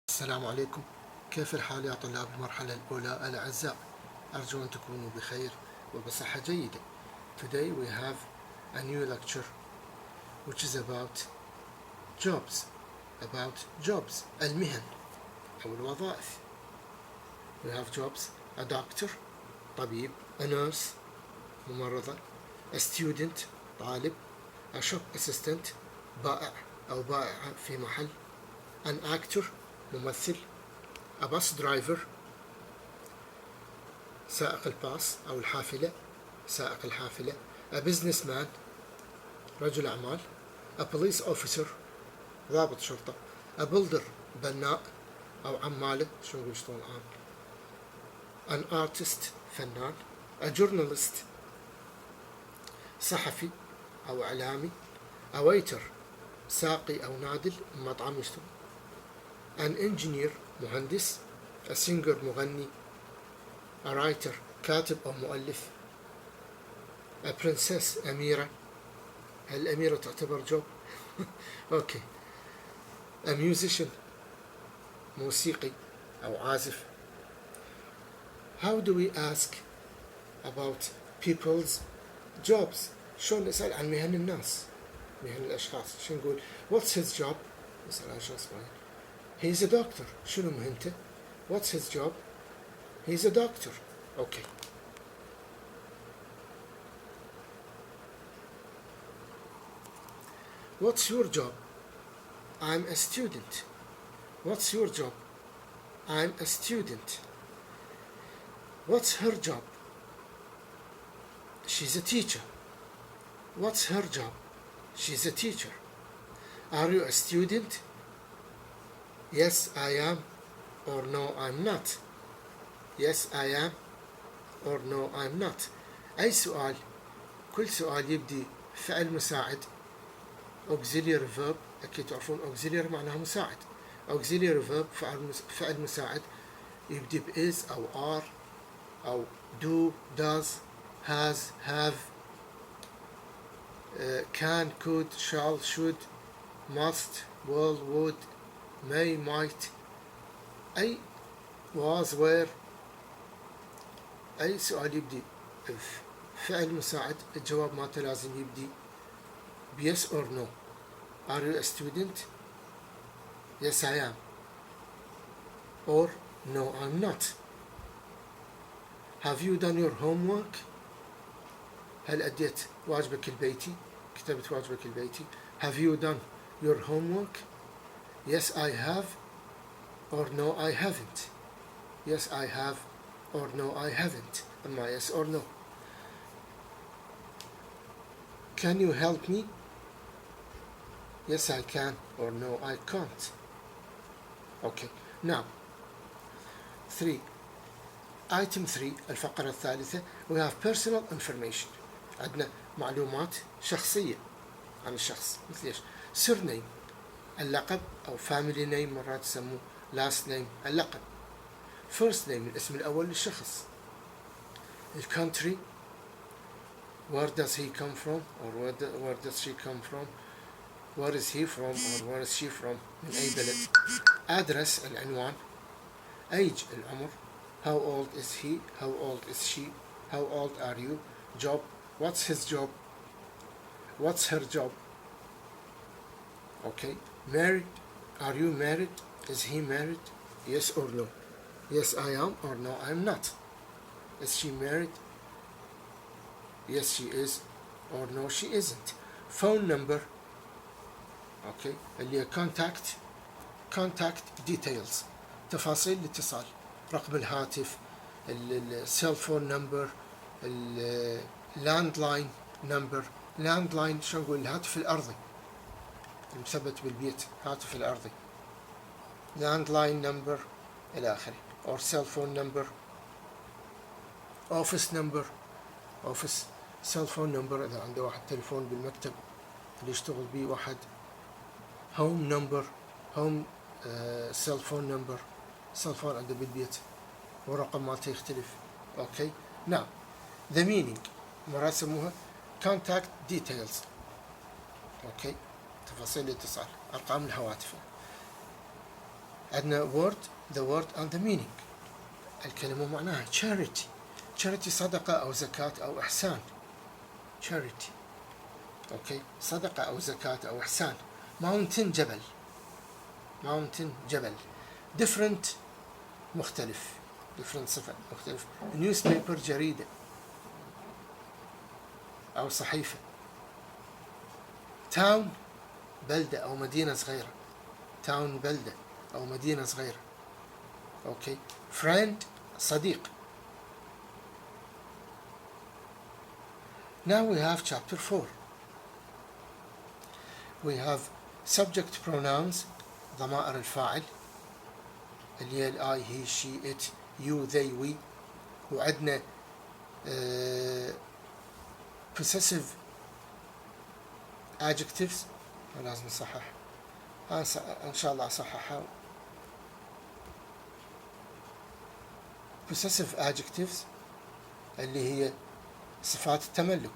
السلام عليكم. كيف الحال يا طلاب المرحلة الأولى الأعزاء؟ أرجو أن تكونوا بخير وبصحة جيدة. Today we have a new lecture which is about jobs المهن أو الوظائف. We have jobs: a doctor طبيب, a nurse ممرضة, a student طالب, a shop assistant بائع أو بائعة في محل, an actor ممثل, a bus driver سائق الباص أو الحافلة, سائق الحافلة, a businessman رجل أعمال, a police officer ضابط شرطة, a builder بناء أو عمالة, شو نقول شلون عام, an artist فنان, a journalist صحفي أو إعلامي, a waiter ساقي أو نادل مطعم يشتغل, an engineer مهندس, a singer مغني, a writer كاتب أو مؤلف, a princess أميرة. هل الأميرة تعتبر جوب؟ أوكي. a musician موسيقي أو عازف. How do we ask about people's jobs؟ شلون نسأل عن مهن الناس، مهن الأشخاص؟ شو نقول؟ What's his job؟ نسأل عن شخص معين. He's a doctor. شنو مهنته؟ What's his job? He's a doctor. Okay. What's your job? I'm a student. What's your job? I'm a student. What's her job? She's a teacher. What's her job? She's a teacher. Are you a student? Yes, I am. Or no, I'm not. Yes, I am. Or no, I'm not. أي سؤال، كل سؤال يبدي فعل مساعد auxiliary verb. أكيد تعرفون auxiliary معناها مساعد. auxiliary verb فعل مساعد يبدي is أو are أو do, does, has, have, can, could, shall, should, must, will, would, may, might. أي was, were. أي سؤال يبدي فعل مساعد الجواب مالته لازم يبدي yes or no. Are you a student? Yes, I am. Or no, I'm not. Have you done your homework? هل أديت واجبك البيتي؟ كتبت واجبك البيتي. Have you done your homework? Yes, I have. Or no, I haven't. Yes, I have. Or no, I haven't. أما yes or no. Can you help me? Yes, I can. Or no, I can't. Okay. Now, 3. Item 3 الفقرة الثالثة. We have personal information. عندنا معلومات شخصية عن الشخص. مثل إيش؟ surname اللقب أو family name مرات يسموه last name اللقب. first name الاسم الأول للشخص. country where does he come from or where does she come from. where is he from or where is she from من أي بلد. address العنوان. age العمر. how old is he, how old is she, how old are you. job what's his job, what's her job. Okay. married are you married, is he married, yes or no. Yes, I am. Or no, I'm not. Is she married? Yes, she is. Or no, she isn't. phone number. Okay. اللي هي contact details تفاصيل الاتصال. رقم الهاتف, السيل فون نمبر, اللاندلاين نمبر. لاندلاين شو نقول؟ الهاتف الأرضي المثبت بالبيت, هاتف الأرضي. لاندلاين نمبر إلى آخره. or cell phone number. office number. office cell phone number إذا عنده واحد تليفون بالمكتب اللي يشتغل بيه واحد. home number. home cell phone number. cell phone عنده بالبيت والرقم مالته يختلف. okay. now the meaning مرات يسموها contact details. okay. تفاصيل الاتصال, أرقام الهواتف. عندنا the word and the meaning. الكلمة معناها charity صدقة أو زكاة أو إحسان. charity أوكي صدقة أو زكاة أو إحسان. mountain جبل. different مختلف. different صفة مختلف. newspaper جريدة أو صحيفة. town بلدة أو مدينة صغيرة. town بلدة أو مدينة صغيرة. أوكي friend صديق. Now we have chapter 4. We have subject pronouns ضمائر الفاعل اللي هي I, he, she, it, you, they, we. وعندنا possessive adjectives. لازم نصحح إن شاء الله أصححها. possessive adjectives اللي هي صفات التملك.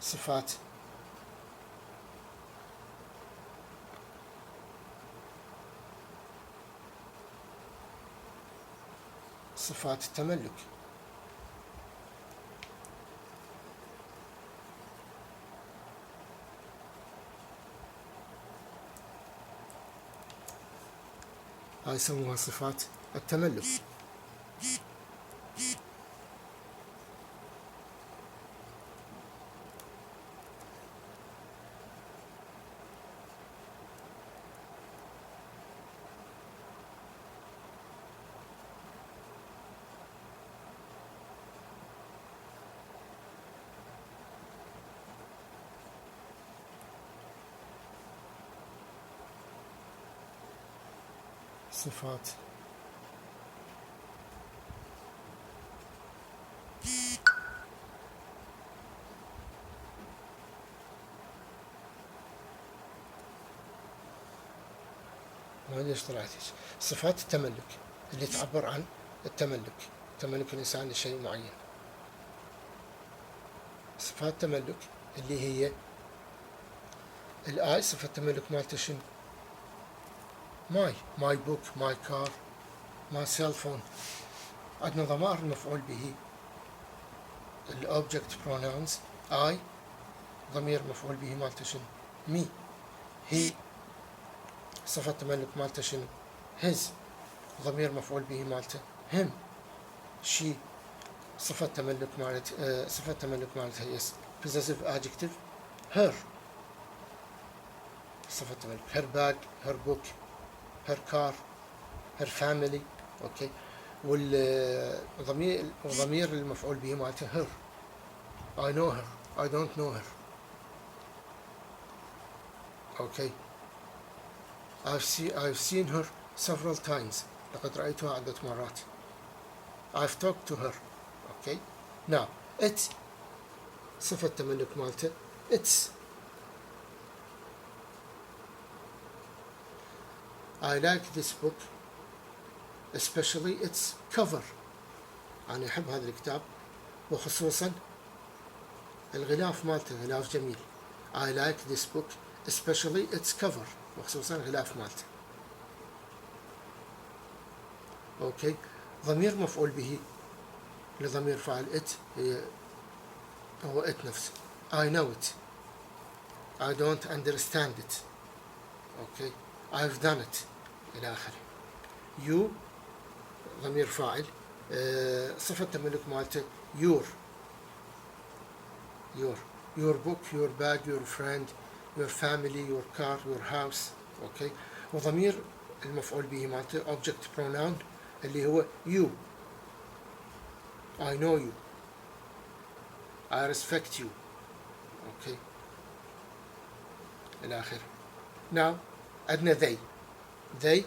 صفات التملك. هاي يسموها صفات التملك. صفات ما ادري ايش طلعت. صفات التملك اللي تعبر عن تملك الانسان لشيء معين. صفات التملك اللي هي الاي صفة التملك مالته شنو؟ my book, my car, my cell phone. عندنا ضمائر المفعول به الobject pronouns. I ضمير مفعول به مالته شنو؟ me. he صفة التملك مالته شنو؟ his ضمير مفعول به مالته him. she صفة التملك مالتها yes possessive adjective her. صفة التملك her bag, her book, her car, her family. اوكي والضمير المفعول به مالته her. I know her, I don't know her. اوكي I've seen her several times. لقد رأيتها عدة مرات. I've talked to her. اوكي now it صفة التملك مالته it's. I like this book especially its cover. أنا أحب هذا الكتاب وخصوصا الغلاف مالته غلاف جميل. I like this book especially its cover وخصوصا الغلاف مالته. أوكي ضمير مفعول به لضمير فاعل it هو it نفسه. I know it. I don't understand it. أوكي I've done it إلى آخره. you ضمير فاعل صفة التملك مالته your book, your bag, your friend, your family, your car, your house. اوكي وضمير المفعول به مالته object pronoun اللي هو you. I know you. I respect you. اوكي إلى آخره. now عندنا they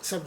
subject